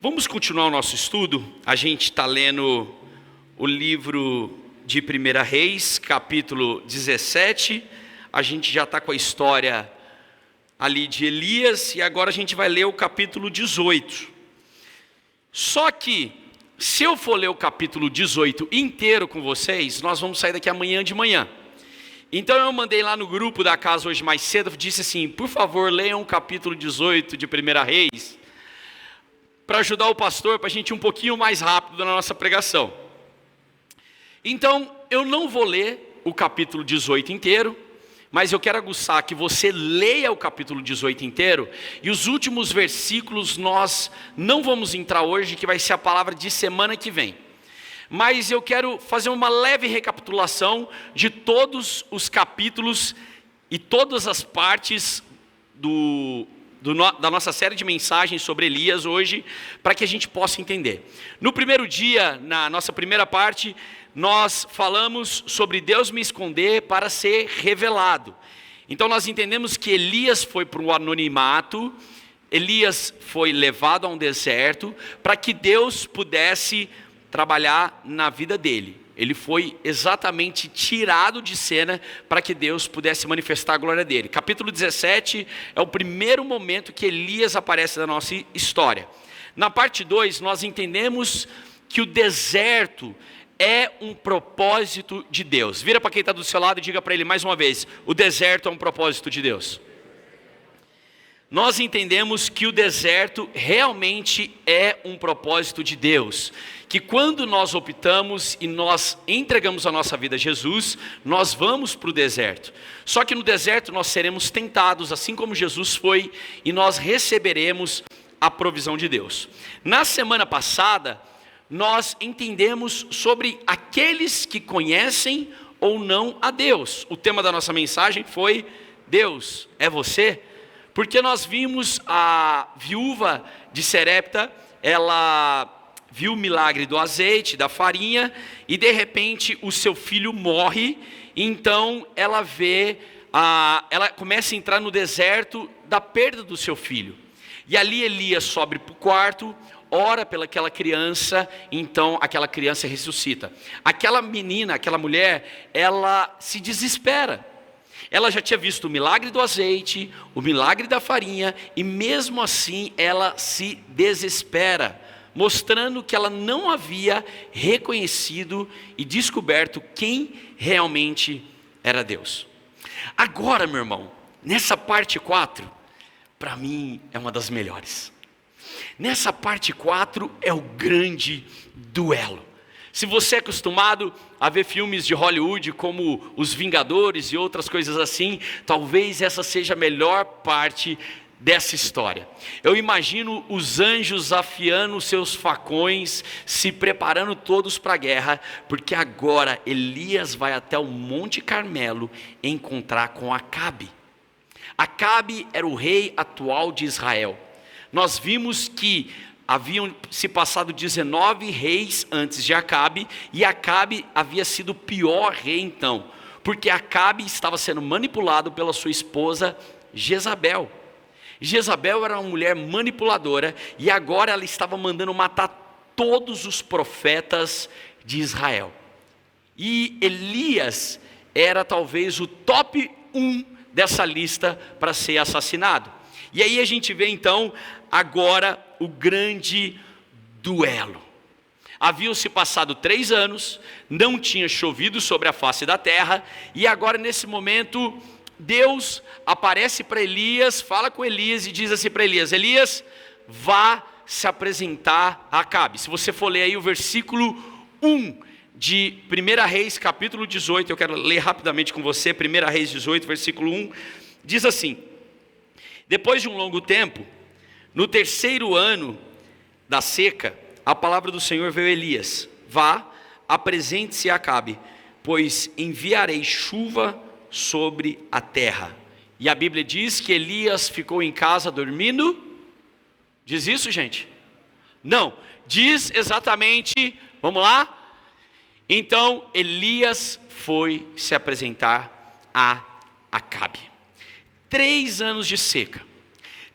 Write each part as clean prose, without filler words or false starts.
Vamos continuar o nosso estudo. A gente está lendo o livro de 1 Reis, capítulo 17. A gente já está com a história ali de Elias e agora a gente vai ler o capítulo 18. Só que, se eu for ler o capítulo 18 inteiro com vocês, nós vamos sair daqui amanhã de manhã. Então eu mandei lá no grupo da casa hoje mais cedo, disse assim, por favor, leiam o capítulo 18 de 1 Reis, para ajudar o pastor, para a gente ir um pouquinho mais rápido na nossa pregação. Então, eu não vou ler o capítulo 18 inteiro, mas eu quero aguçar que você leia o capítulo 18 inteiro, e os últimos versículos nós não vamos entrar hoje, que vai ser a palavra de semana que vem. Mas eu quero fazer uma leve recapitulação de todos os capítulos e todas as partes da nossa série de mensagens sobre Elias hoje, para que a gente possa entender. No primeiro dia, na nossa primeira parte, nós falamos sobre Deus me esconder para ser revelado. Então nós entendemos que Elias foi para o anonimato, Elias foi levado a um deserto, para que Deus pudesse trabalhar na vida dele. Ele foi exatamente tirado de cena para que Deus pudesse manifestar a glória dele. Capítulo 17 é o primeiro momento que Elias aparece na nossa história. Na parte 2, nós entendemos que o deserto é um propósito de Deus. Vira para quem está do seu lado e diga para ele mais uma vez, o deserto é um propósito de Deus. Nós entendemos que o deserto realmente é um propósito de Deus, que quando nós optamos e nós entregamos a nossa vida a Jesus, nós vamos para o deserto. Só que no deserto nós seremos tentados, assim como Jesus foi, e nós receberemos a provisão de Deus. Na semana passada, nós entendemos sobre aqueles que conhecem ou não a Deus. O tema da nossa mensagem foi, Deus é você? Porque nós vimos a viúva de Serepta, ela viu o milagre do azeite, da farinha, e de repente o seu filho morre, então ela ela começa a entrar no deserto da perda do seu filho. E ali Elias sobe para o quarto, ora pelaquela criança, então aquela criança ressuscita. Aquela menina, aquela mulher, ela se desespera. Ela já tinha visto o milagre do azeite, o milagre da farinha, e mesmo assim ela se desespera, mostrando que ela não havia reconhecido e descoberto quem realmente era Deus. Agora, meu irmão, nessa parte 4, para mim é uma das melhores. Nessa parte 4 é o grande duelo. Se você é acostumado a ver filmes de Hollywood como Os Vingadores e outras coisas assim, talvez essa seja a melhor parte dessa história. Eu imagino os anjos afiando seus facões, se preparando todos para a guerra, porque agora Elias vai até o Monte Carmelo encontrar com Acabe. Acabe era o rei atual de Israel. Nós vimos que haviam se passado 19 reis antes de Acabe, e Acabe havia sido o pior rei então, porque Acabe estava sendo manipulado pela sua esposa Jezabel. Jezabel era uma mulher manipuladora, e agora ela estava mandando matar todos os profetas de Israel. E Elias era talvez o top 1 dessa lista para ser assassinado. E aí a gente vê então, agora, o grande duelo. Haviam se passado 3 anos, não tinha chovido sobre a face da terra, e agora nesse momento, Deus aparece para Elias, fala com Elias e diz assim para Elias, Elias, vá se apresentar a Acabe. Se você for ler aí o versículo 1 de 1 Reis, capítulo 18, eu quero ler rapidamente com você, 1 Reis 18, versículo 1, diz assim, depois de um longo tempo, no 3º ano da seca, a palavra do Senhor veio a Elias, vá, apresente-se a Acabe, pois enviarei chuva sobre a terra. E a Bíblia diz que Elias ficou em casa dormindo. Diz isso, gente? Não, diz exatamente, vamos lá? Então Elias foi se apresentar a Acabe. 3 anos de seca,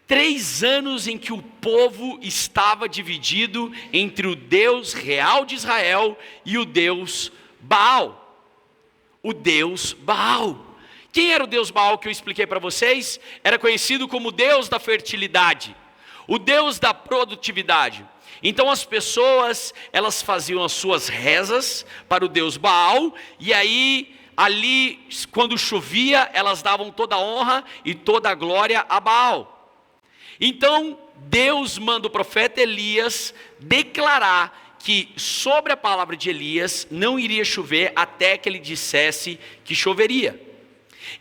3 anos em que o povo estava dividido entre o Deus real de Israel e o Deus Baal. O Deus Baal. Quem era o Deus Baal que eu expliquei para vocês? Era conhecido como o Deus da fertilidade, o Deus da produtividade. Então as pessoas, elas faziam as suas rezas para o Deus Baal, e aí, ali, quando chovia, elas davam toda a honra e toda a glória a Baal. Então, Deus manda o profeta Elias declarar que sobre a palavra de Elias não iria chover até que ele dissesse que choveria.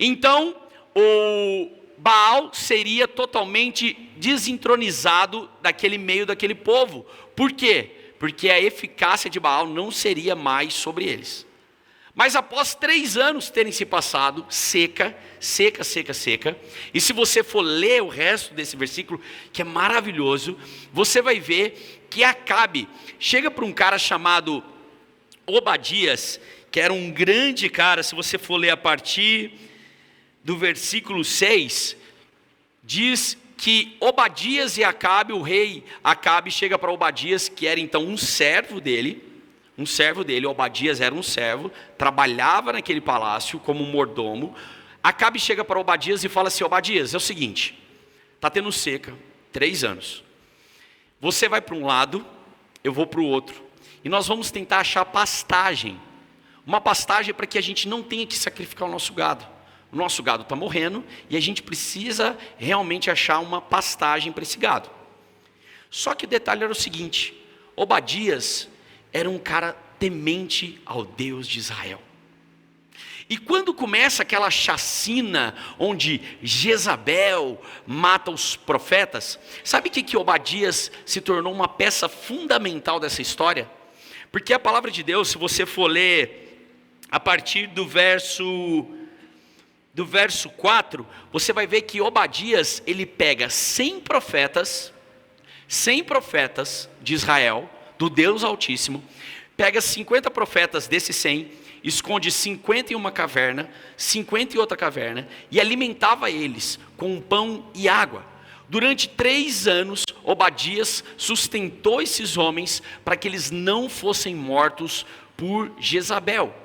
Então, o Baal seria totalmente desentronizado daquele meio daquele povo. Por quê? Porque a eficácia de Baal não seria mais sobre eles. Mas após 3 anos terem se passado, seca, e se você for ler o resto desse versículo, que é maravilhoso, você vai ver que Acabe chega para um cara chamado Obadias, que era um grande cara. Se você for ler a partir do versículo 6, diz que Obadias e Acabe, o rei Acabe, chega para Obadias, que era então um servo dele, Obadias era um servo, trabalhava naquele palácio como um mordomo. Acabe chega para Obadias e fala assim: Obadias, é o seguinte, está tendo seca, 3 anos, você vai para um lado, eu vou para o outro, e nós vamos tentar achar pastagem, uma pastagem para que a gente não tenha que sacrificar o nosso gado. O nosso gado está morrendo, e a gente precisa realmente achar uma pastagem para esse gado. Só que o detalhe era o seguinte: Obadias era um cara temente ao Deus de Israel. E quando começa aquela chacina, onde Jezabel mata os profetas, sabe o que Obadias se tornou uma peça fundamental dessa história? Porque a palavra de Deus, se você for ler a partir do verso 4, você vai ver que Obadias, ele pega 100 profetas de Israel, do Deus Altíssimo, pega 50 profetas desses 100, esconde 50 em uma caverna, 50 em outra caverna, e alimentava eles com pão e água. Durante 3 anos, Obadias sustentou esses homens para que eles não fossem mortos por Jezabel.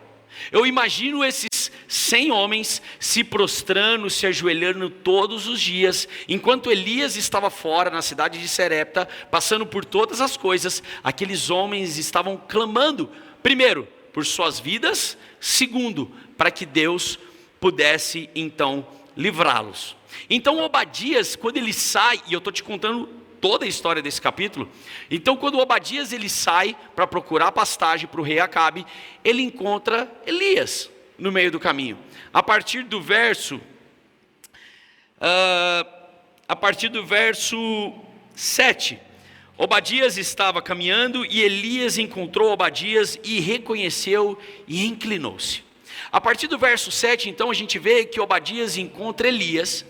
Eu imagino esses 100 homens se prostrando, se ajoelhando todos os dias, enquanto Elias estava fora na cidade de Serepta, passando por todas as coisas. Aqueles homens estavam clamando, primeiro, por suas vidas, segundo, para que Deus pudesse então livrá-los. Então Obadias, quando ele sai, e eu estou te contando toda a história desse capítulo, então quando Obadias ele sai para procurar pastagem para o rei Acabe, ele encontra Elias no meio do caminho. A partir do verso 7, Obadias estava caminhando e Elias encontrou Obadias e reconheceu e inclinou-se. A partir do verso 7, então, a gente vê que Obadias encontra Elias,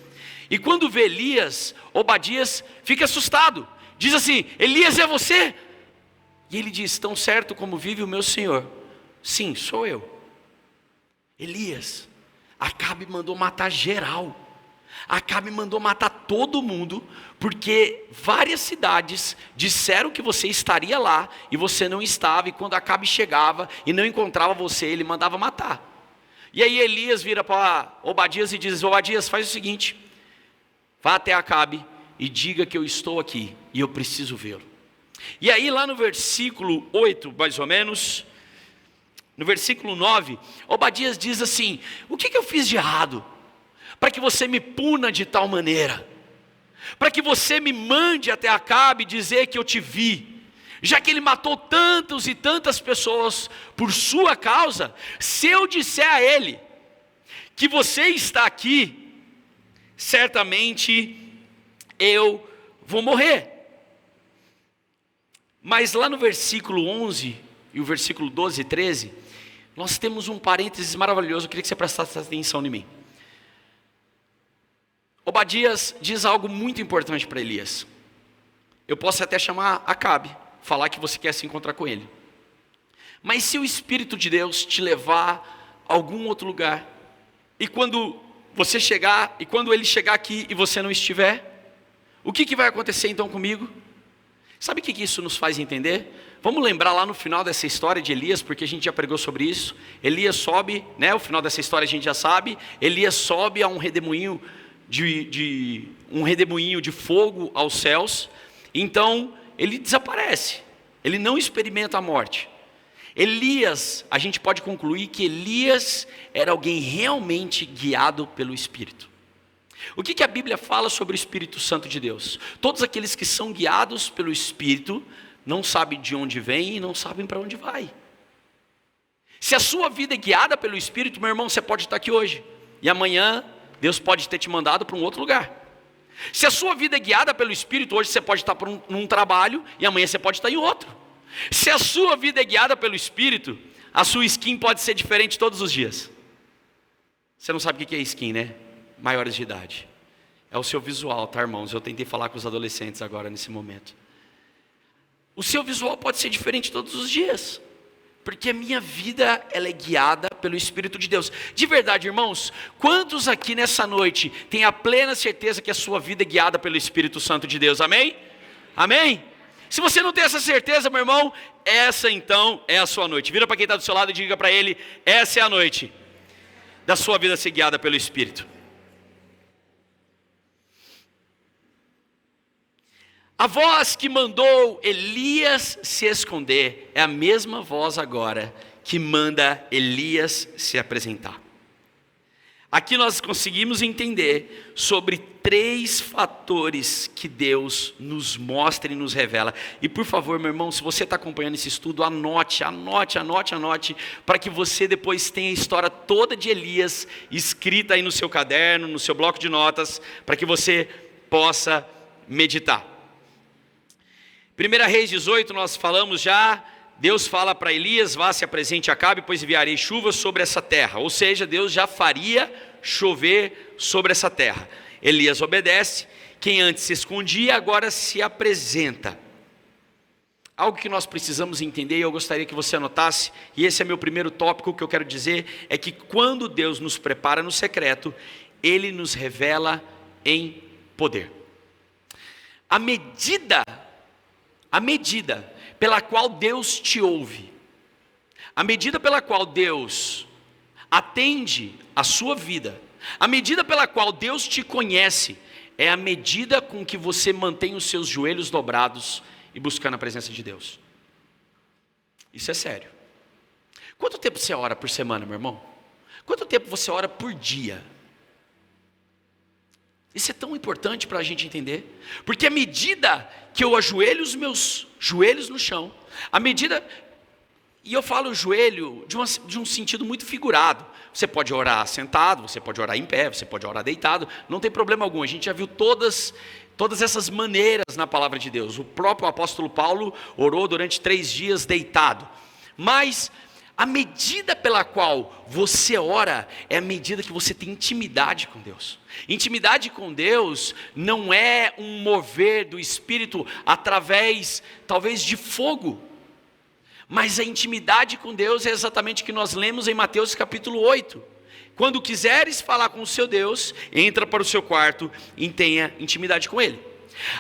e quando vê Elias, Obadias fica assustado, diz assim: Elias, é você? E ele diz: tão certo como vive o meu Senhor, sim, sou eu. Elias, Acabe mandou matar geral, Acabe mandou matar todo mundo, porque várias cidades disseram que você estaria lá, e você não estava, e quando Acabe chegava e não encontrava você, ele mandava matar. E aí Elias vira para Obadias e diz: Obadias, faz o seguinte, vá até Acabe e diga que eu estou aqui e eu preciso vê-lo. E aí lá no versículo 8, mais ou menos, no versículo 9, Obadias diz assim: o que eu fiz de errado para que você me puna de tal maneira? Para que você me mande até Acabe dizer que eu te vi, já que ele matou tantos e tantas pessoas por sua causa? Se eu disser a ele que você está aqui, certamente eu vou morrer. Mas lá no versículo 11 e o versículo 12 e 13, nós temos um parênteses maravilhoso. Eu queria que você prestasse atenção em mim. Obadias diz algo muito importante para Elias. Eu posso até chamar Acabe, falar que você quer se encontrar com ele, mas se o Espírito de Deus te levar a algum outro lugar, e quando você chegar, e quando ele chegar aqui e você não estiver, O que vai acontecer então comigo? Sabe o que isso nos faz entender? Vamos lembrar lá no final dessa história de Elias, porque a gente já pregou sobre isso. Elias sobe, né? O final dessa história a gente já sabe. Elias sobe a um redemoinho de fogo aos céus. Então ele desaparece. Ele não experimenta a morte. Elias, a gente pode concluir que Elias era alguém realmente guiado pelo Espírito. O que a Bíblia fala sobre o Espírito Santo de Deus? Todos aqueles que são guiados pelo Espírito não sabem de onde vem e não sabem para onde vai. Se a sua vida é guiada pelo Espírito, meu irmão, você pode estar aqui hoje e amanhã Deus pode ter te mandado para um outro lugar. Se a sua vida é guiada pelo Espírito, hoje você pode estar num trabalho e amanhã você pode estar em outro. Se a sua vida é guiada pelo Espírito, a sua skin pode ser diferente todos os dias. Você não sabe o que é skin, né? Maiores de idade. É o seu visual, tá, irmãos? Eu tentei falar com os adolescentes agora nesse momento. O seu visual pode ser diferente todos os dias, porque a minha vida, ela é guiada pelo Espírito de Deus. De verdade, irmãos, quantos aqui nessa noite têm a plena certeza que a sua vida é guiada pelo Espírito Santo de Deus? Amém? Amém? Se você não tem essa certeza, meu irmão, essa então é a sua noite. Vira para quem está do seu lado e diga para ele: essa é a noite da sua vida ser guiada pelo Espírito. A voz que mandou Elias se esconder é a mesma voz agora que manda Elias se apresentar. Aqui nós conseguimos entender sobre 3 fatores que Deus nos mostra e nos revela. E por favor, meu irmão, se você está acompanhando esse estudo, anote, para que você depois tenha a história toda de Elias escrita aí no seu caderno, no seu bloco de notas, para que você possa meditar. 1 Reis 18, nós falamos já, Deus fala para Elias: vá, se apresente a Acabe, pois enviarei chuva sobre essa terra. Ou seja, Deus já faria chover sobre essa terra. Elias obedece, quem antes se escondia, agora se apresenta. Algo que nós precisamos entender, e eu gostaria que você anotasse, e esse é meu primeiro tópico que eu quero dizer, é que quando Deus nos prepara no secreto, Ele nos revela em poder. A medida pela qual Deus te ouve, a medida pela qual Deus atende a sua vida, a medida pela qual Deus te conhece, é a medida com que você mantém os seus joelhos dobrados e buscando a presença de Deus. Isso é sério. Quanto tempo você ora por semana, meu irmão? Quanto tempo você ora por dia? Isso é tão importante para a gente entender, porque à medida que eu ajoelho os meus joelhos no chão, à medida, e eu falo joelho de um sentido muito figurado, você pode orar sentado, você pode orar em pé, você pode orar deitado, não tem problema algum, a gente já viu todas essas maneiras na palavra de Deus. O próprio apóstolo Paulo orou durante 3 dias deitado, mas a medida pela qual você ora é a medida que você tem intimidade com Deus. Intimidade com Deus não é um mover do Espírito através, talvez, de fogo. Mas a intimidade com Deus é exatamente o que nós lemos em Mateus capítulo 8. Quando quiseres falar com o seu Deus, entra para o seu quarto e tenha intimidade com Ele.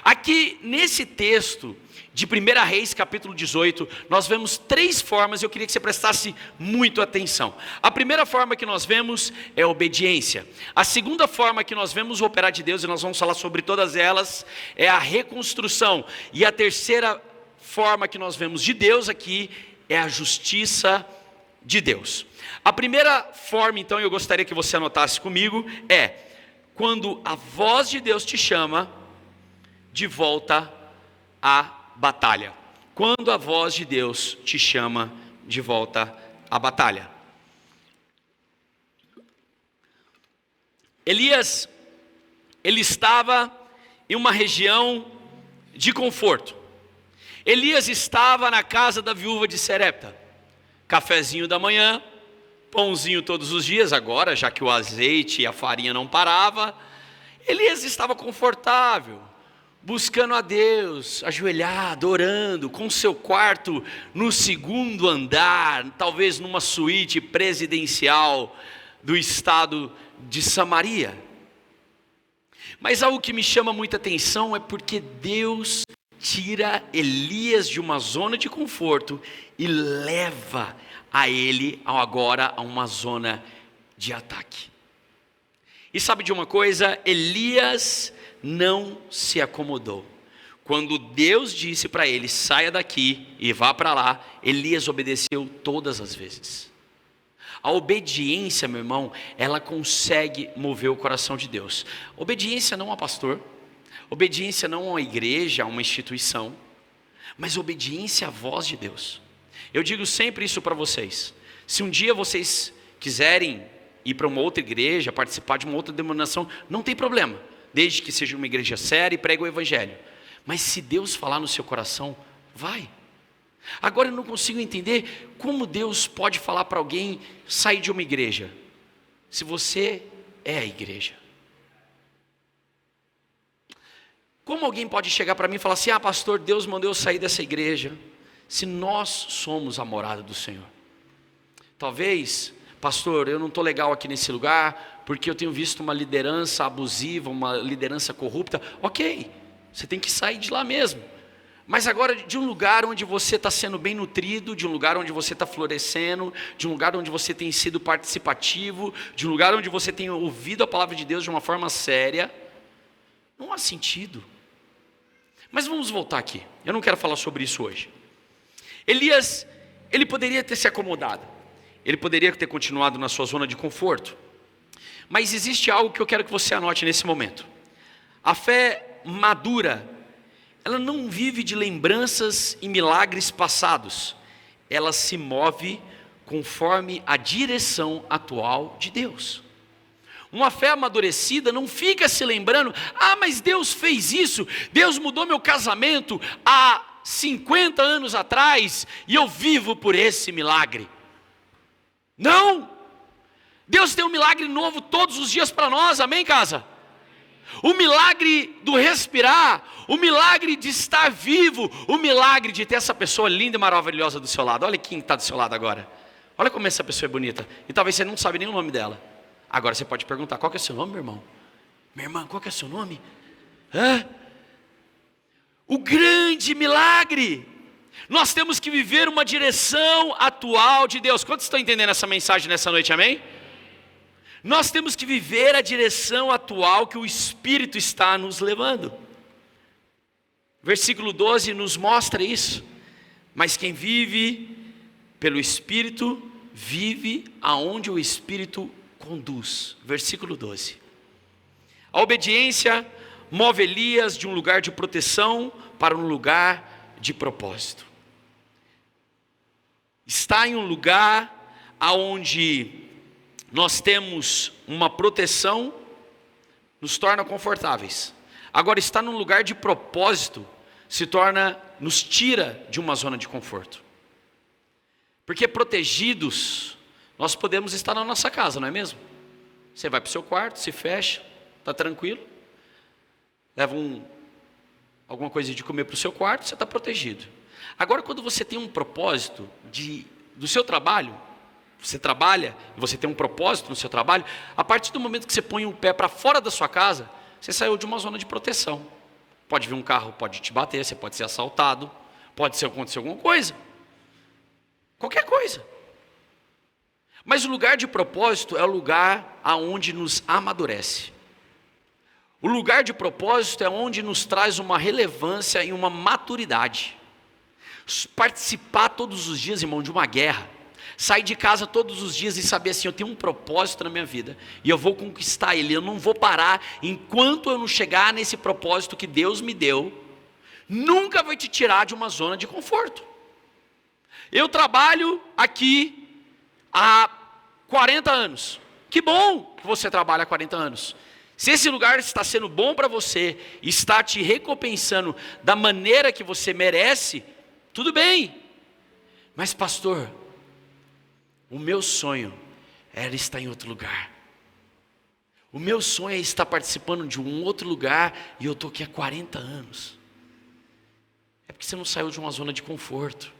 Aqui nesse texto de 1 Reis capítulo 18, nós vemos 3 formas, eu queria que você prestasse muito atenção. A primeira forma que nós vemos é a obediência. A segunda forma que nós vemos o operar de Deus, e nós vamos falar sobre todas elas, é a reconstrução. E a terceira forma que nós vemos de Deus aqui é a justiça de Deus. A primeira forma, então, eu gostaria que você anotasse comigo, é quando a voz de Deus te chama de volta à batalha. Quando a voz de Deus te chama de volta à batalha. Elias, ele estava em uma região de conforto. Elias estava na casa da viúva de Serepta. Cafezinho da manhã, pãozinho todos os dias, agora, já que o azeite e a farinha não parava. Elias estava confortável, buscando a Deus, ajoelhado, orando, com seu quarto no 2º andar, talvez numa suíte presidencial do estado de Samaria. Mas algo que me chama muita atenção é porque Deus tira Elias de uma zona de conforto e leva a ele agora a uma zona de ataque. E sabe de uma coisa? Elias não se acomodou. Quando Deus disse para ele, saia daqui e vá para lá, Elias obedeceu todas as vezes. A obediência, meu irmão, ela consegue mover o coração de Deus. Obediência não a pastor, obediência não a uma igreja, a uma instituição, mas obediência à voz de Deus. Eu digo sempre isso para vocês. Se um dia vocês quiserem ir para uma outra igreja, participar de uma outra denominação, não tem problema, desde que seja uma igreja séria e pregue o evangelho. Mas se Deus falar no seu coração, vai. Agora eu não consigo entender como Deus pode falar para alguém sair de uma igreja, se você é a igreja. Como alguém pode chegar para mim e falar assim, pastor, Deus mandou eu sair dessa igreja, se nós somos a morada do Senhor? Talvez, pastor, eu não estou legal aqui nesse lugar, porque eu tenho visto uma liderança abusiva, uma liderança corrupta. Ok, você tem que sair de lá mesmo. Mas agora de um lugar onde você está sendo bem nutrido, de um lugar onde você está florescendo, de um lugar onde você tem sido participativo, de um lugar onde você tem ouvido a palavra de Deus de uma forma séria, não há sentido. Mas vamos voltar aqui, eu não quero falar sobre isso hoje. Elias, ele poderia ter se acomodado, ele poderia ter continuado na sua zona de conforto, mas existe algo que eu quero que você anote nesse momento. A fé madura, ela não vive de lembranças e milagres passados, ela se move conforme a direção atual de Deus. Uma fé amadurecida não fica se lembrando, mas Deus fez isso, Deus mudou meu casamento há 50 anos atrás, e eu vivo por esse milagre. Não! Deus tem um milagre novo todos os dias para nós, amém, casa? O milagre do respirar, o milagre de estar vivo, o milagre de ter essa pessoa linda e maravilhosa do seu lado. Olha quem está do seu lado agora. Olha como essa pessoa é bonita. E talvez você não sabe nem o nome dela. Agora você pode perguntar, qual que é o seu nome, meu irmão? Minha irmã, qual que é o seu nome? O grande milagre. Nós temos que viver uma direção atual de Deus. Quantos estão entendendo essa mensagem nessa noite, amém? Nós temos que viver a direção atual que o Espírito está nos levando. Versículo 12 nos mostra isso. Mas quem vive pelo Espírito, vive aonde o Espírito conduz. Versículo 12. A obediência move Elias de um lugar de proteção para um lugar de propósito. Está em um lugar aonde nós temos uma proteção, nos torna confortáveis. Agora, estar num lugar de propósito, nos tira de uma zona de conforto. Porque protegidos, nós podemos estar na nossa casa, não é mesmo? Você vai para o seu quarto, se fecha, está tranquilo, leva alguma coisa de comer para o seu quarto, você está protegido. Agora, quando você tem um propósito do seu trabalho, você trabalha, você tem um propósito no seu trabalho, a partir do momento que você põe o pé para fora da sua casa, você saiu de uma zona de proteção. Pode vir um carro, pode te bater, você pode ser assaltado, pode acontecer alguma coisa. Qualquer coisa. Mas o lugar de propósito é o lugar aonde nos amadurece. O lugar de propósito é onde nos traz uma relevância e uma maturidade. Participar todos os dias, irmão, de uma guerra. Sair de casa todos os dias e saber assim, eu tenho um propósito na minha vida, e eu vou conquistar ele, eu não vou parar, enquanto eu não chegar nesse propósito que Deus me deu, nunca vai te tirar de uma zona de conforto. Eu trabalho aqui há 40 anos, que bom que você trabalha há 40 anos, se esse lugar está sendo bom para você, está te recompensando da maneira que você merece, tudo bem, mas pastor, o meu sonho era estar em outro lugar. O meu sonho é estar participando de um outro lugar e eu estou aqui há 40 anos. É porque você não saiu de uma zona de conforto.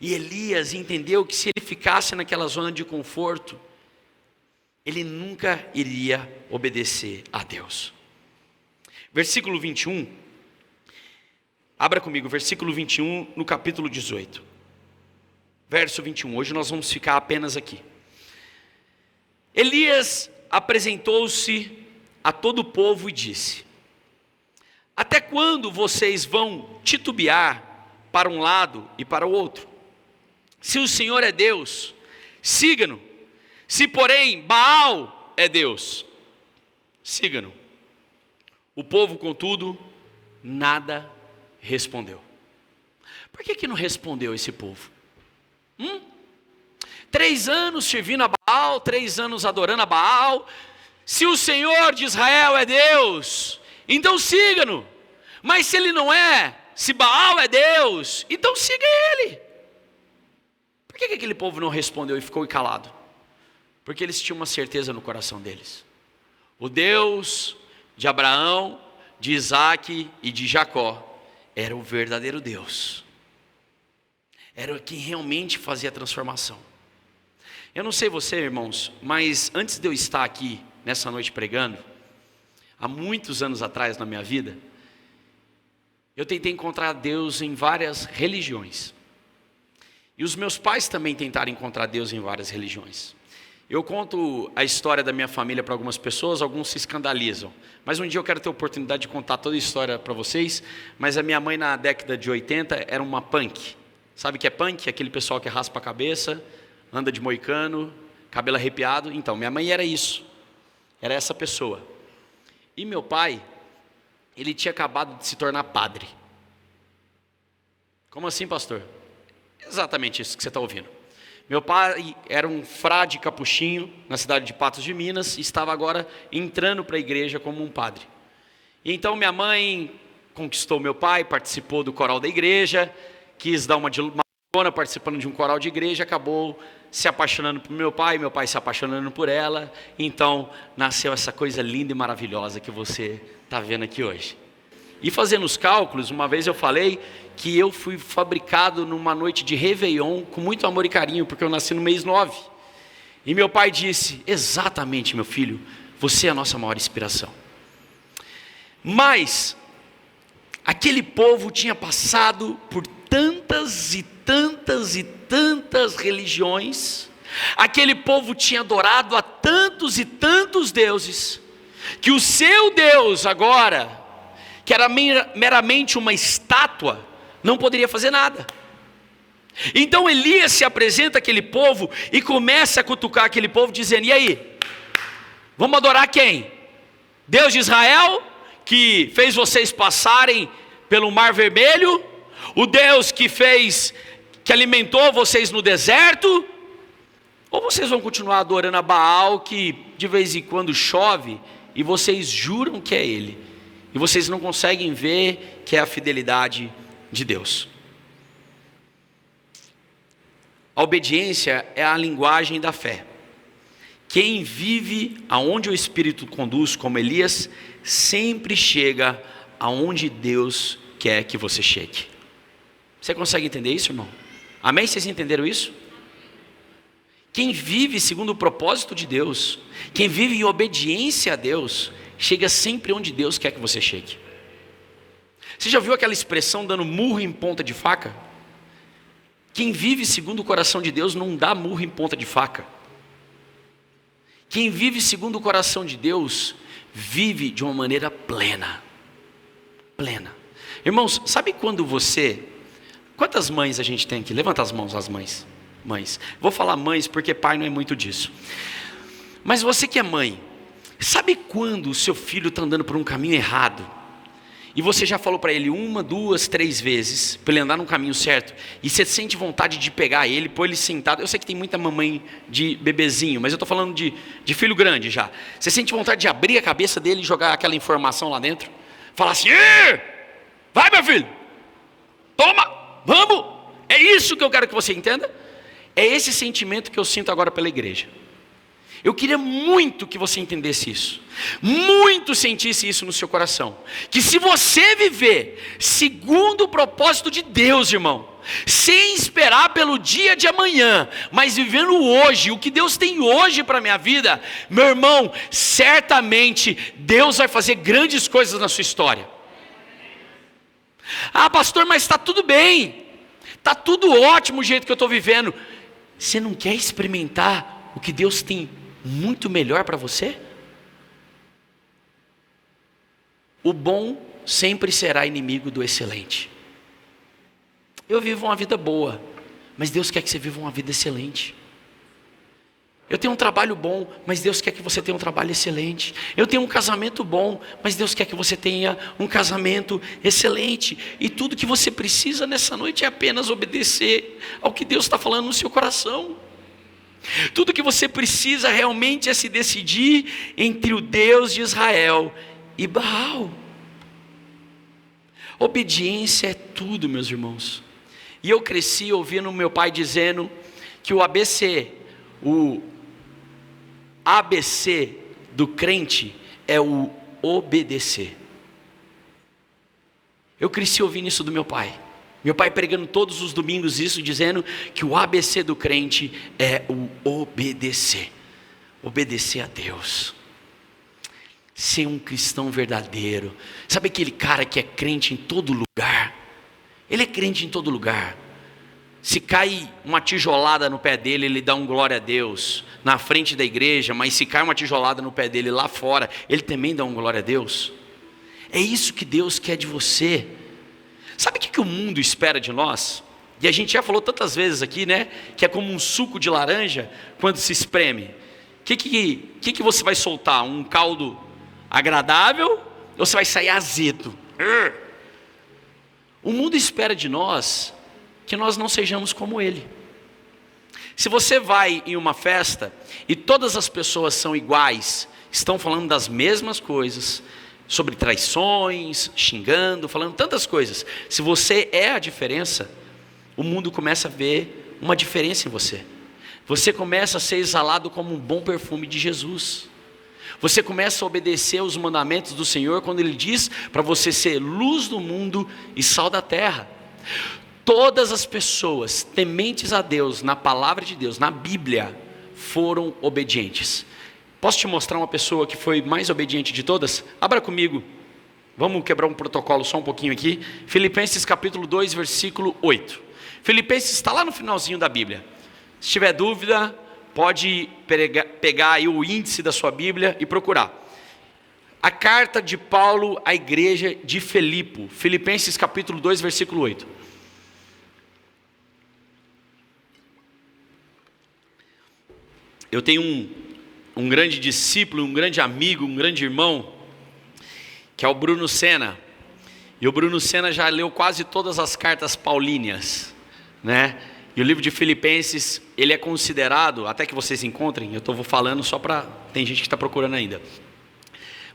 E Elias entendeu que se ele ficasse naquela zona de conforto, ele nunca iria obedecer a Deus. versículo 21. Abra comigo, versículo 21 no capítulo 18. Verso 21, hoje nós vamos ficar apenas aqui. Elias apresentou-se a todo o povo e disse: até quando vocês vão titubear para um lado e para o outro? Se o Senhor é Deus, siga-no. Se porém Baal é Deus, siga-no. O povo, contudo, nada respondeu. Por que não respondeu esse povo? 3 anos servindo a Baal, 3 anos adorando a Baal. Se o Senhor de Israel é Deus, então siga-no. Mas se ele não é, se Baal é Deus, então siga ele. Por que aquele povo não respondeu e ficou calado? Porque eles tinham uma certeza no coração deles. O Deus de Abraão, de Isaac e de Jacó era o verdadeiro Deus. Era quem realmente fazia a transformação. Eu não sei você, irmãos, mas antes de eu estar aqui nessa noite pregando, há muitos anos atrás na minha vida, eu tentei encontrar Deus em várias religiões. E os meus pais também tentaram encontrar Deus em várias religiões. Eu conto a história da minha família para algumas pessoas, alguns se escandalizam. Mas um dia eu quero ter a oportunidade de contar toda a história para vocês. Mas a minha mãe na década de 80 era uma punk. Sabe o que é punk? Aquele pessoal que raspa a cabeça, anda de moicano, cabelo arrepiado. Então, minha mãe era isso. Era essa pessoa. E meu pai, ele tinha acabado de se tornar padre. Como assim, pastor? Exatamente isso que você está ouvindo. Meu pai era um frade capuchinho na cidade de Patos de Minas e estava agora entrando para a igreja como um padre. E então minha mãe conquistou meu pai, participou do coral da igreja, quis dar uma participando de um coral de igreja, acabou se apaixonando por meu pai se apaixonando por ela. Então nasceu essa coisa linda e maravilhosa que você está vendo aqui hoje. E fazendo os cálculos, uma vez eu falei que eu fui fabricado numa noite de Réveillon com muito amor e carinho, porque eu nasci no mês 9. E meu pai disse: exatamente, meu filho, você é a nossa maior inspiração. Mas aquele povo tinha passado por tantas e tantas e tantas religiões, aquele povo tinha adorado a tantos e tantos deuses, que o seu Deus agora, que era meramente uma estátua, não poderia fazer nada. Então Elias se apresenta àquele povo e começa a cutucar aquele povo dizendo: e aí, vamos adorar quem? Deus de Israel, que fez vocês passarem pelo Mar Vermelho? O Deus que alimentou vocês no deserto? Ou vocês vão continuar adorando a Baal, que de vez em quando chove e vocês juram que é ele, e vocês não conseguem ver que é a fidelidade de Deus? A obediência é a linguagem da fé. Quem vive aonde o Espírito conduz, como Elias, sempre chega aonde Deus quer que você chegue. Você consegue entender isso, irmão? Amém? Vocês entenderam isso? Quem vive segundo o propósito de Deus, quem vive em obediência a Deus, chega sempre onde Deus quer que você chegue. Você já viu aquela expressão dando murro em ponta de faca? Quem vive segundo o coração de Deus não dá murro em ponta de faca. Quem vive segundo o coração de Deus, vive de uma maneira plena. Plena. Irmãos, sabe quando você... Quantas mães a gente tem aqui? Levanta as mãos, as mães. Mães. Vou falar mães porque pai não é muito disso. Mas você que é mãe, sabe quando o seu filho está andando por um caminho errado? E você já falou para ele 1, 2, 3 vezes, para ele andar no caminho certo, e você sente vontade de pegar ele, pôr ele sentado. Eu sei que tem muita mamãe de bebezinho, mas eu estou falando de filho grande já. Você sente vontade de abrir a cabeça dele e jogar aquela informação lá dentro? Falar assim: vai, meu filho, toma! Vamos, é isso que eu quero que você entenda. É esse sentimento que eu sinto agora pela igreja. Eu queria muito que você entendesse isso, muito sentisse isso no seu coração, que se você viver segundo o propósito de Deus, irmão, sem esperar pelo dia de amanhã, mas vivendo hoje, o que Deus tem hoje para a minha vida, meu irmão, certamente Deus vai fazer grandes coisas na sua história. Ah, pastor, mas está tudo bem, está tudo ótimo o jeito que eu estou vivendo. Você não quer experimentar o que Deus tem muito melhor para você? O bom sempre será inimigo do excelente. Eu vivo uma vida boa, mas Deus quer que você viva uma vida excelente. Eu tenho um trabalho bom, mas Deus quer que você tenha um trabalho excelente. Eu tenho um casamento bom, mas Deus quer que você tenha um casamento excelente. E tudo que você precisa nessa noite é apenas obedecer ao que Deus está falando no seu coração. Tudo que você precisa realmente é se decidir entre o Deus de Israel e Baal. Obediência é tudo, meus irmãos. E eu cresci ouvindo meu pai dizendo que o ABC do crente é o obedecer. Eu cresci ouvindo isso do meu pai. Meu pai pregando todos os domingos isso, dizendo que o ABC do crente é o obedecer. Obedecer a Deus. Ser um cristão verdadeiro. Sabe aquele cara que é crente em todo lugar? Ele é crente em todo lugar. Se cai uma tijolada no pé dele, ele dá um glória a Deus na frente da igreja, mas se cai uma tijolada no pé dele lá fora, ele também dá um glória a Deus. É isso que Deus quer de você. Sabe o que o mundo espera de nós? E a gente já falou tantas vezes aqui, né? Que é como um suco de laranja quando se espreme. O que você vai soltar? Um caldo agradável ou você vai sair azedo? O mundo espera de nós que nós não sejamos como ele. Se você vai em uma festa e todas as pessoas são iguais, estão falando das mesmas coisas, sobre traições, xingando, falando tantas coisas. Se você é a diferença, o mundo começa a ver uma diferença em você. Você começa a ser exalado como um bom perfume de Jesus. Você começa a obedecer os mandamentos do Senhor quando Ele diz para você ser luz do mundo e sal da terra. Todas as pessoas tementes a Deus, na palavra de Deus, na Bíblia, foram obedientes. Posso te mostrar uma pessoa que foi mais obediente de todas? Abra comigo, vamos quebrar um protocolo só um pouquinho aqui. Filipenses capítulo 2, versículo 8. Filipenses está lá no finalzinho da Bíblia. Se tiver dúvida, pode pegar aí o índice da sua Bíblia e procurar. A carta de Paulo à igreja de Filipe, Filipenses capítulo 2, versículo 8. Eu tenho um grande discípulo, um grande amigo, um grande irmão, que é o Bruno Senna. E o Bruno Senna já leu quase todas as cartas paulíneas, né? E o livro de Filipenses, ele é considerado, até que vocês encontrem, eu estou falando só para, tem gente que está procurando ainda.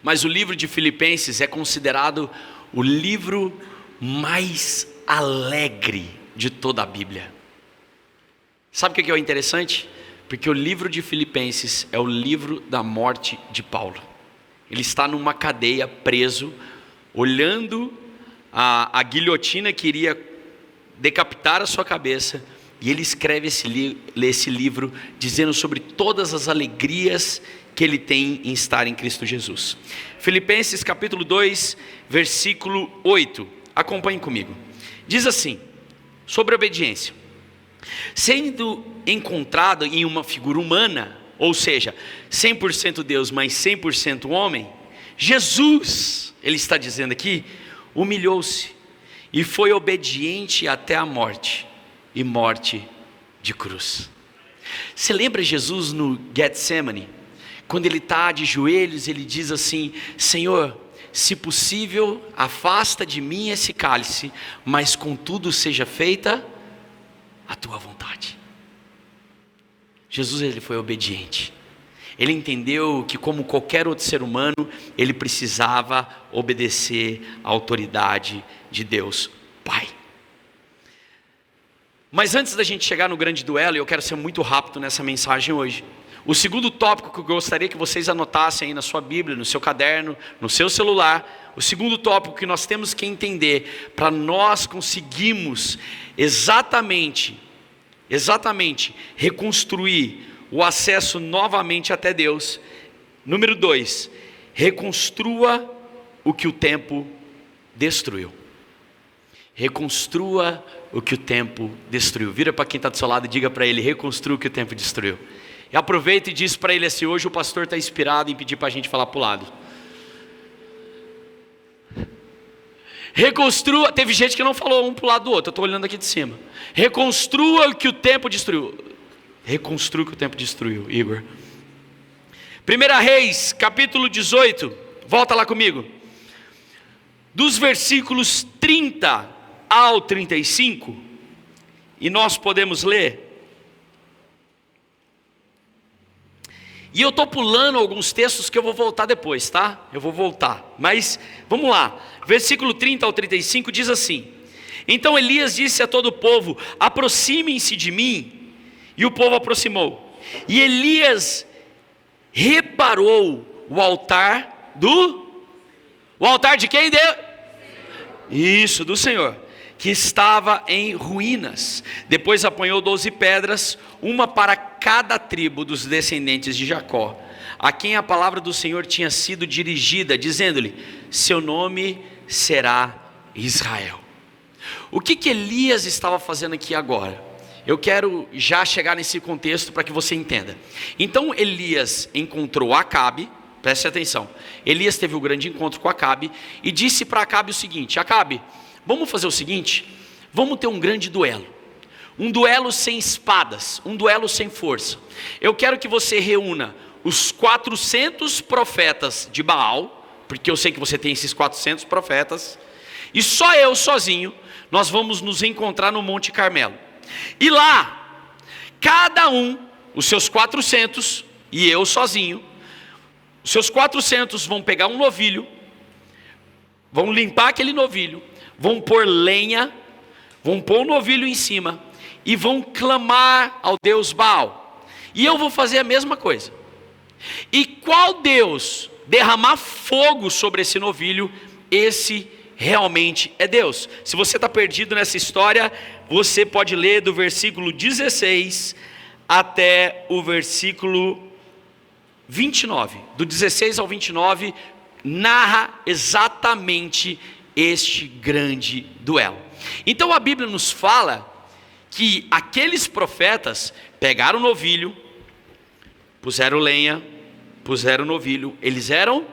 Mas o livro de Filipenses é considerado o livro mais alegre de toda a Bíblia. Sabe o que é o interessante? Porque o livro de Filipenses é o livro da morte de Paulo. Ele está numa cadeia, preso, olhando a guilhotina que iria decapitar a sua cabeça. E ele escreve esse livro dizendo sobre todas as alegrias que ele tem em estar em Cristo Jesus. Filipenses capítulo 2, versículo 8. Acompanhe comigo. Diz assim, sobre obediência. Sendo encontrado em uma figura humana, ou seja, 100% Deus, mas 100% homem, Jesus, ele está dizendo aqui, humilhou-se e foi obediente até a morte, e morte de cruz. Você lembra Jesus no Getsemane? Quando ele está de joelhos, ele diz assim, Senhor, se possível, afasta de mim esse cálice, mas contudo seja feita a tua vontade. Jesus, ele foi obediente. Ele entendeu que, como qualquer outro ser humano, ele precisava obedecer à autoridade de Deus Pai. Mas antes da gente chegar no grande duelo, eu quero ser muito rápido nessa mensagem hoje. O segundo tópico que eu gostaria que vocês anotassem aí na sua Bíblia, no seu caderno, no seu celular, o segundo tópico que nós temos que entender para nós conseguirmos exatamente reconstruir o acesso novamente até Deus. Número 2, reconstrua o que o tempo destruiu. Reconstrua o que o tempo destruiu. Vira para quem está do seu lado e diga para ele: reconstrua o que o tempo destruiu. E aproveita e diz para ele assim: hoje o pastor está inspirado em pedir para a gente falar para o lado. Reconstrua. Teve gente que não falou um para o lado do outro, eu estou olhando aqui de cima. Reconstrua o que o tempo destruiu. Reconstrua o que o tempo destruiu, Igor. 1 Reis, capítulo 18, volta lá comigo. Dos versículos 30 ao 35, e nós podemos ler. E eu estou pulando alguns textos que eu vou voltar depois, tá? Eu vou voltar, mas vamos lá. Versículo 30 ao 35 diz assim: então Elias disse a todo o povo: aproximem-se de mim. E o povo aproximou. E Elias reparou o altar o altar de quem? Isso, do Senhor, que estava em ruínas. Depois apanhou 12 pedras, uma para cada tribo dos descendentes de Jacó, a quem a palavra do Senhor tinha sido dirigida, dizendo-lhe: seu nome será Israel. O que Elias estava fazendo aqui agora? Eu quero já chegar nesse contexto para que você entenda. Então Elias encontrou Acabe, preste atenção. Elias teve um grande encontro com Acabe e disse para Acabe o seguinte: Acabe, vamos fazer o seguinte, vamos ter um grande duelo. Um duelo sem espadas, um duelo sem força. Eu quero que você reúna os 400 profetas de Baal, porque eu sei que você tem esses 400 profetas, e só eu sozinho, nós vamos nos encontrar no Monte Carmelo. E lá, cada um, os seus 400 e eu sozinho, os seus 400 vão pegar um novilho, vão limpar aquele novilho, vão pôr lenha, vão pôr o novilho em cima e vão clamar ao Deus Baal. E eu vou fazer a mesma coisa. E qual Deus derramar fogo sobre esse novilho, esse realmente é Deus. Se você está perdido nessa história, você pode ler do versículo 16 até o versículo 29. Do 16 ao 29 narra exatamente este grande duelo. Então a Bíblia nos fala que aqueles profetas pegaram o novilho, puseram lenha, puseram o novilho. Eles eram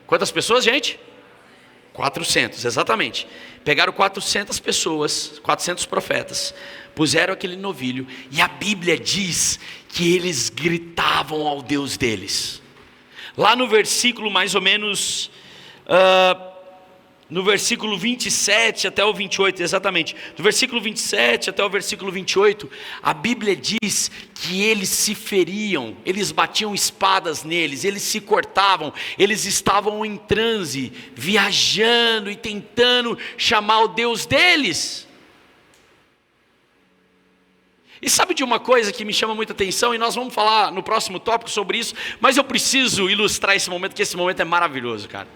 quantas pessoas, gente? 400, exatamente. Pegaram 400 pessoas, 400 profetas, puseram aquele novilho, e a Bíblia diz que eles gritavam ao Deus deles. Lá no versículo mais ou menos, no versículo 27 até o 28, exatamente, do versículo 27 até o versículo 28, a Bíblia diz que eles se feriam, eles batiam espadas neles, eles se cortavam, eles estavam em transe, viajando e tentando chamar o Deus deles. E sabe de uma coisa que me chama muita atenção, e nós vamos falar no próximo tópico sobre isso, mas eu preciso ilustrar esse momento, que esse momento é maravilhoso, cara.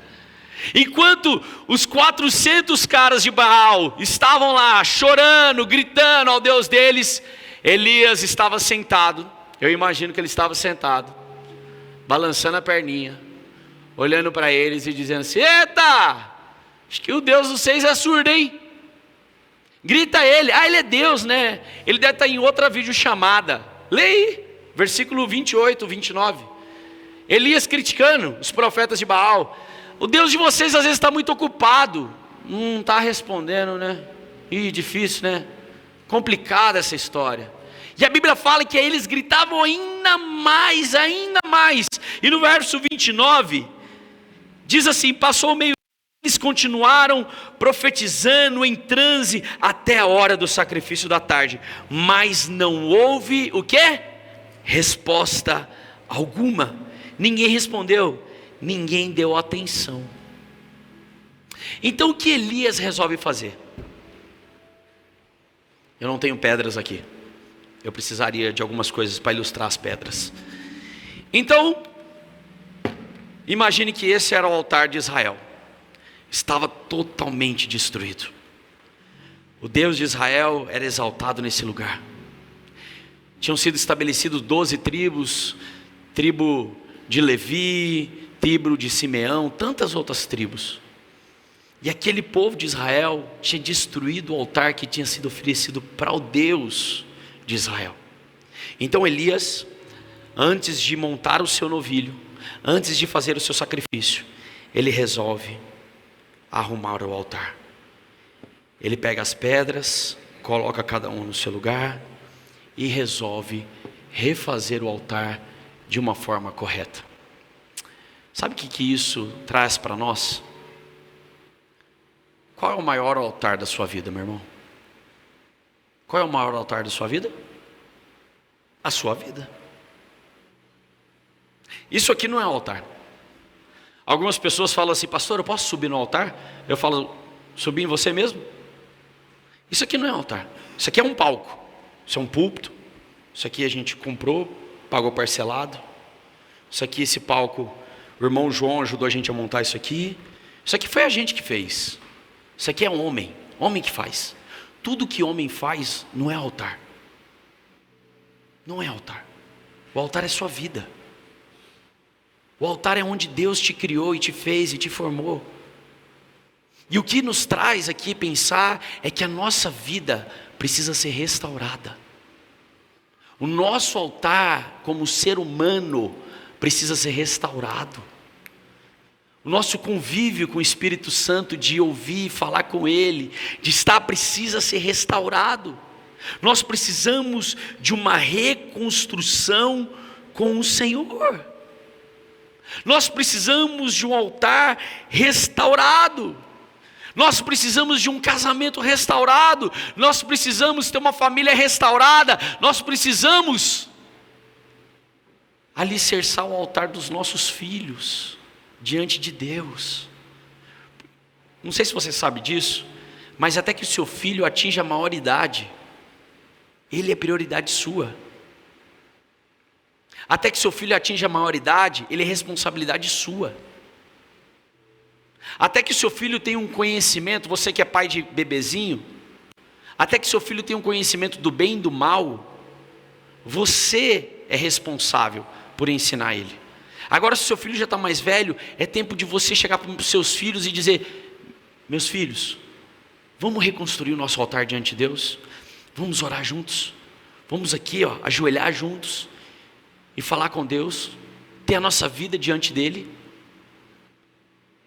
Enquanto os 400 caras de Baal estavam lá chorando, gritando ao Deus deles, Elias estava sentado. Eu imagino que ele estava sentado, balançando a perninha, olhando para eles e dizendo assim: eita, acho que o Deus de vocês é surdo, hein? Grita ele, ele é Deus, né? Ele deve estar em outra videochamada. Lê aí, versículo 28, 29. Elias criticando os profetas de Baal: o Deus de vocês às vezes está muito ocupado, não está respondendo, né? Ih, difícil, né? Complicada essa história. E a Bíblia fala que eles gritavam ainda mais. E no verso 29, diz assim: passou o meio, eles continuaram profetizando em transe até a hora do sacrifício da tarde, mas não houve o quê? Resposta alguma. Ninguém respondeu, ninguém deu atenção. Então o que Elias resolve fazer? Eu não tenho pedras aqui, eu precisaria de algumas coisas para ilustrar as pedras. Então, imagine que esse era o altar de Israel. Estava totalmente destruído. O Deus de Israel era exaltado nesse lugar. Tinham sido estabelecidos 12 tribos, tribo de Levi, tribo de Simeão, tantas outras tribos. E aquele povo de Israel tinha destruído o altar que tinha sido oferecido para o Deus de Israel. Então Elias, antes de montar o seu novilho, antes de fazer o seu sacrifício, ele resolve arrumar o altar. Ele pega as pedras, coloca cada um no seu lugar e resolve refazer o altar de uma forma correta. Sabe o que isso traz para nós? Qual é o maior altar da sua vida, meu irmão? Qual é o maior altar da sua vida? A sua vida. Isso aqui não é altar. Algumas pessoas falam assim: pastor, eu posso subir no altar? Eu falo: subir em você mesmo? Isso aqui não é altar. Isso aqui é um palco. Isso é um púlpito. Isso aqui a gente comprou, pagou parcelado. Isso aqui, esse palco, o irmão João ajudou a gente a montar isso aqui. Isso aqui foi a gente que fez. Isso aqui é homem que faz. Tudo que homem faz não é altar. Não é altar. O altar é sua vida. O altar é onde Deus te criou e te fez e te formou. E o que nos traz aqui pensar é que a nossa vida precisa ser restaurada. O nosso altar como ser humano precisa ser restaurado. O nosso convívio com o Espírito Santo, de ouvir, falar com Ele, de estar, precisa ser restaurado. Nós precisamos de uma reconstrução com o Senhor. Nós precisamos de um altar restaurado. Nós precisamos de um casamento restaurado. Nós precisamos ter uma família restaurada. Nós precisamos alicerçar o altar dos nossos filhos diante de Deus. Não sei se você sabe disso, mas até que o seu filho atinja a maioridade, ele é prioridade sua. Até que seu filho atinja a maioridade, ele é responsabilidade sua. Até que seu filho tenha um conhecimento, você que é pai de bebezinho, até que seu filho tenha um conhecimento do bem e do mal, você é responsável por ensinar ele. Agora, se seu filho já está mais velho, é tempo de você chegar para os seus filhos e dizer: meus filhos, vamos reconstruir o nosso altar diante de Deus? Vamos orar juntos? Vamos aqui, ajoelhar juntos e falar com Deus, ter a nossa vida diante dEle?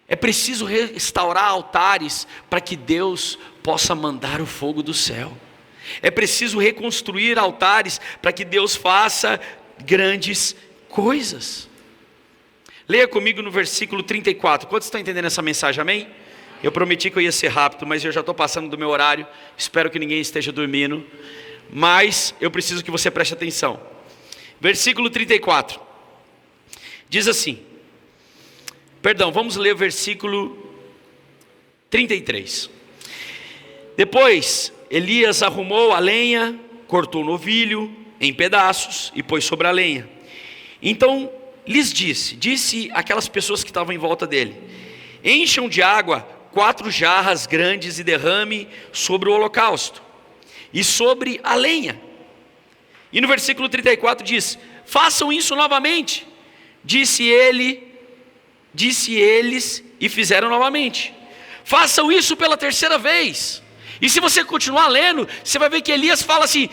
É preciso restaurar altares para que Deus possa mandar o fogo do céu. É preciso reconstruir altares para que Deus faça grandes coisas. Leia comigo no versículo 34. Quantos estão entendendo essa mensagem, amém? Eu prometi que eu ia ser rápido, mas eu já estou passando do meu horário. Espero que ninguém esteja dormindo, mas eu preciso que você preste atenção. Versículo 34 diz assim, vamos ler o versículo 33. Depois Elias arrumou a lenha, cortou o novilho em pedaços e pôs sobre a lenha. Então lhes disse aquelas pessoas que estavam em volta dele: encham de água 4 jarras grandes e derrame sobre o holocausto e sobre a lenha. E no versículo 34 diz: façam isso novamente. Disse eles e fizeram novamente. Façam isso pela terceira vez. E se você continuar lendo, você vai ver que Elias fala assim: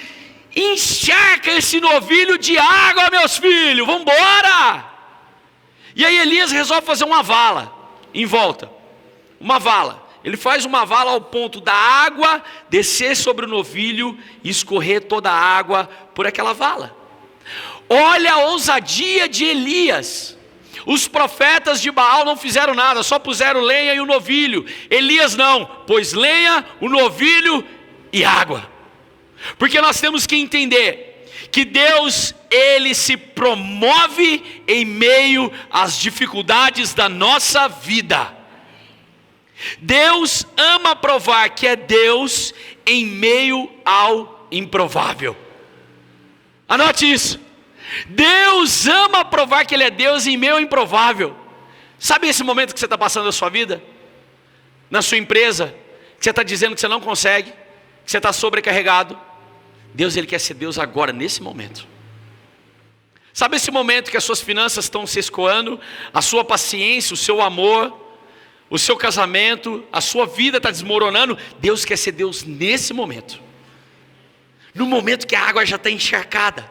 encharca esse novilho de água, meus filhos, vamos embora. E aí Elias resolve fazer uma vala em volta. Uma vala. Ele faz uma vala ao ponto da água descer sobre o novilho e escorrer toda a água por aquela vala. Olha a ousadia de Elias. Os profetas de Baal não fizeram nada, só puseram lenha e o novilho. Elias não, pôs lenha, o novilho e água. Porque nós temos que entender que Deus, Ele se promove em meio às dificuldades da nossa vida. Deus ama provar que é Deus em meio ao improvável. Anote isso. Deus ama provar que Ele é Deus em meio ao improvável. Sabe esse momento que você está passando na sua vida? Na sua empresa, que você está dizendo que você não consegue, que você está sobrecarregado. Deus, Ele quer ser Deus agora, nesse momento. Sabe esse momento que as suas finanças estão se escoando, a sua paciência, o seu amor, o seu casamento, a sua vida está desmoronando? Deus quer ser Deus nesse momento. No momento que a água já está encharcada.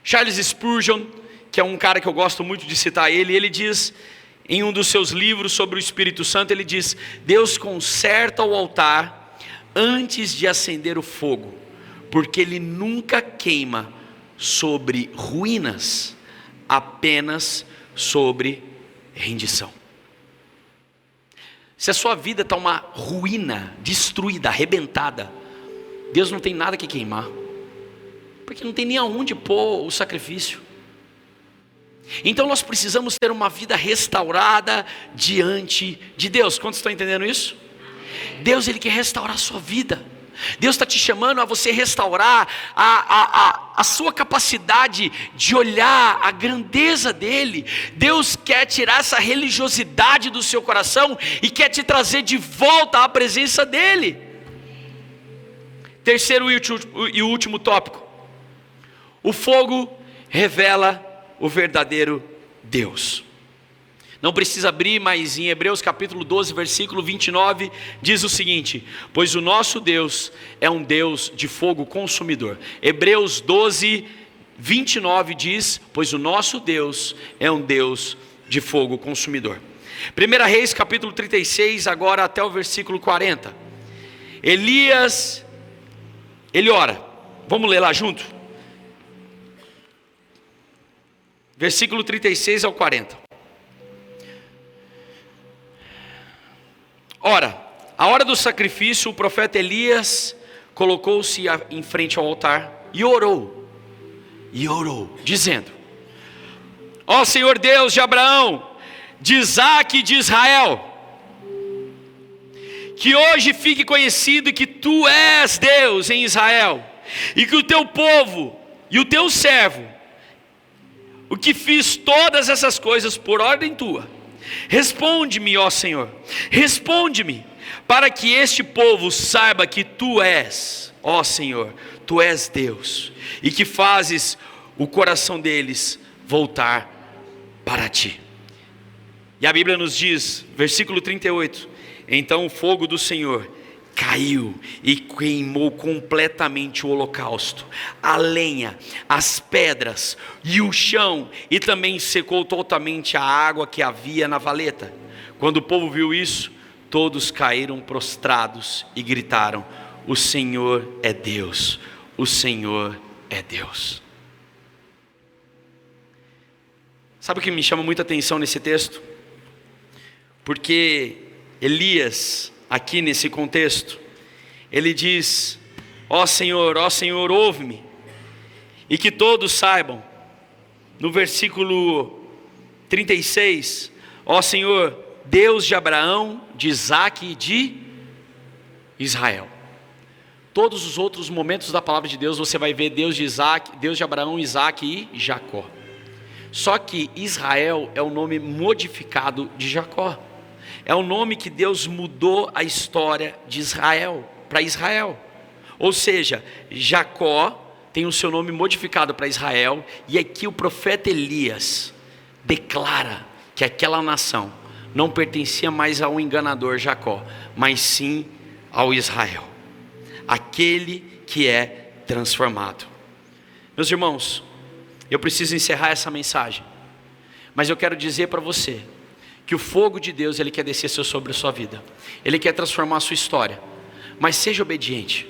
Charles Spurgeon, que é um cara que eu gosto muito de citar ele diz, em um dos seus livros sobre o Espírito Santo, ele diz: Deus conserta o altar antes de acender o fogo, porque Ele nunca queima sobre ruínas, apenas sobre rendição. Se a sua vida está uma ruína, destruída, arrebentada, Deus não tem nada que queimar, porque não tem nem aonde pôr o sacrifício. Então nós precisamos ter uma vida restaurada diante de Deus. Quantos estão entendendo isso? Deus, Ele quer restaurar a sua vida. Deus está te chamando a você restaurar a sua capacidade de olhar a grandeza dEle. Deus quer tirar essa religiosidade do seu coração e quer te trazer de volta à presença dEle. Terceiro e último tópico: o fogo revela o verdadeiro Deus. Não precisa abrir, mas em Hebreus capítulo 12, versículo 29, diz o seguinte: pois o nosso Deus é um Deus de fogo consumidor. Hebreus 12, 29 diz: pois o nosso Deus é um Deus de fogo consumidor. 1 Reis capítulo 36, agora até o versículo 40. Elias, ele ora. Vamos ler lá junto? Versículo 36 ao 40. Ora, a hora do sacrifício, o profeta Elias colocou-se em frente ao altar e orou, dizendo: ó Senhor Deus de Abraão, de Isaque e de Israel, que hoje fique conhecido que Tu és Deus em Israel, e que o Teu povo e o Teu servo, o que fiz todas essas coisas por ordem Tua. Responde-me, ó Senhor, responde-me, para que este povo saiba que Tu és, ó Senhor, Tu és Deus, e que fazes o coração deles voltar para Ti. E a Bíblia nos diz, versículo 38, então o fogo do Senhor caiu e queimou completamente o holocausto, a lenha, as pedras e o chão, e também secou totalmente a água que havia na valeta. Quando o povo viu isso, todos caíram prostrados e gritaram: o Senhor é Deus, o Senhor é Deus. Sabe o que me chama muita atenção nesse texto? Porque Elias, aqui nesse contexto, ele diz: ó Senhor, ouve-me, e que todos saibam. No versículo 36, ó Senhor, Deus de Abraão, de Isaque e de Israel. Todos os outros momentos da palavra de Deus você vai ver Deus de Isaque, Deus de Abraão, Isaque e Jacó. Só que Israel é o nome modificado de Jacó. É o nome que Deus mudou a história de Israel para Israel. Ou seja, Jacó tem o seu nome modificado para Israel. E aqui o profeta Elias declara que aquela nação não pertencia mais ao enganador Jacó, mas sim ao Israel, aquele que é transformado. Meus irmãos, eu preciso encerrar essa mensagem, mas eu quero dizer para você que o fogo de Deus, Ele quer descer sobre a sua vida, Ele quer transformar a sua história, mas seja obediente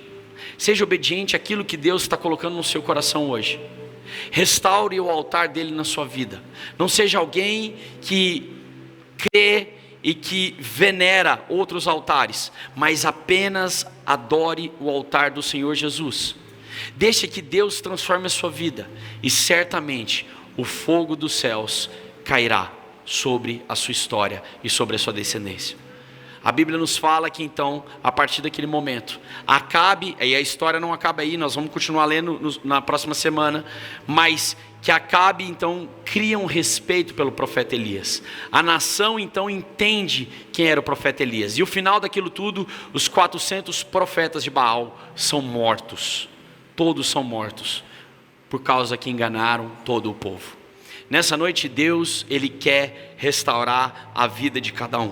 àquilo que Deus está colocando no seu coração hoje. Restaure o altar dele na sua vida. Não seja alguém que crê e que venera outros altares, mas apenas adore o altar do Senhor Jesus. Deixe que Deus transforme a sua vida, e certamente o fogo dos céus cairá sobre a sua história e sobre a sua descendência. A Bíblia nos fala que então, a partir daquele momento, Acabe, e a história não acaba aí, nós vamos continuar lendo na próxima semana, mas que Acabe então cria um respeito pelo profeta Elias. A nação então entende quem era o profeta Elias. E o final daquilo tudo, os 400 profetas de Baal são mortos. Todos são mortos, por causa que enganaram todo o povo. Nessa noite Deus, Ele quer restaurar a vida de cada um.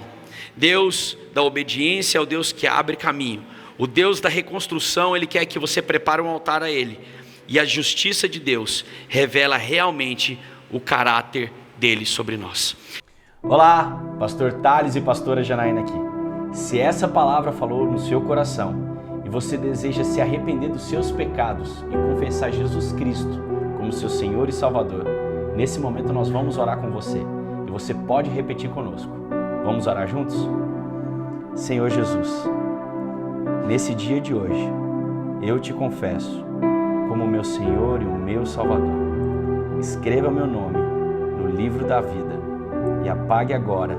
Deus da obediência é o Deus que abre caminho. O Deus da reconstrução, Ele quer que você prepare um altar a Ele. E a justiça de Deus revela realmente o caráter dele sobre nós. Olá, pastor Thales e pastora Janaína aqui. Se essa palavra falou no seu coração e você deseja se arrepender dos seus pecados e confessar Jesus Cristo como seu Senhor e Salvador, nesse momento nós vamos orar com você e você pode repetir conosco. Vamos orar juntos? Senhor Jesus, nesse dia de hoje, eu te confesso como meu Senhor e o meu Salvador. Escreva meu nome no livro da vida e apague agora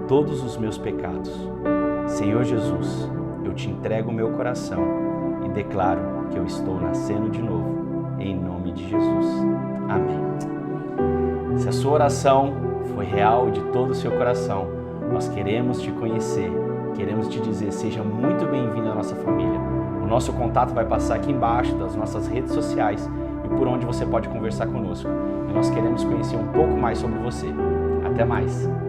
todos os meus pecados. Senhor Jesus, eu te entrego o meu coração e declaro que eu estou nascendo de novo, em nome de Jesus. Amém. Se a sua oração foi real de todo o seu coração, nós queremos te conhecer, queremos te dizer, seja muito bem-vindo à nossa família. O nosso contato vai passar aqui embaixo das nossas redes sociais e por onde você pode conversar conosco. E nós queremos conhecer um pouco mais sobre você. Até mais!